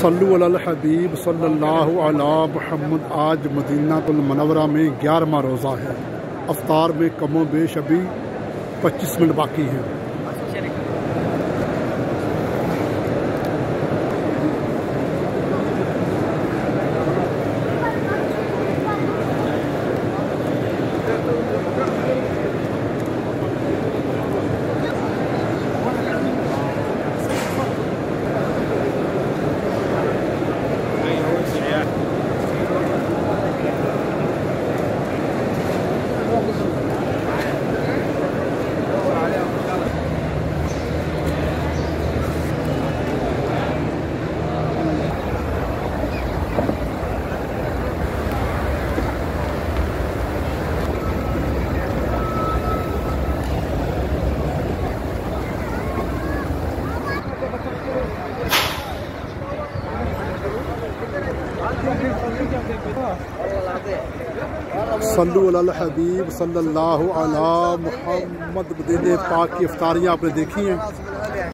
सल्लु अलल हबीब सल्लल्लाहु अला मुहम्मद। आज मदीनातुल मुनव्वरा में 11वां रोज़ा है। अफ्तार में कमो बेश अभी 25 मिनट बाकी हैं। सल्लु अलल हबीब सल्लल्लाहु अला मुहम्मद। मदीने पाक की इफ्तारियाँ आपने देखी हैं।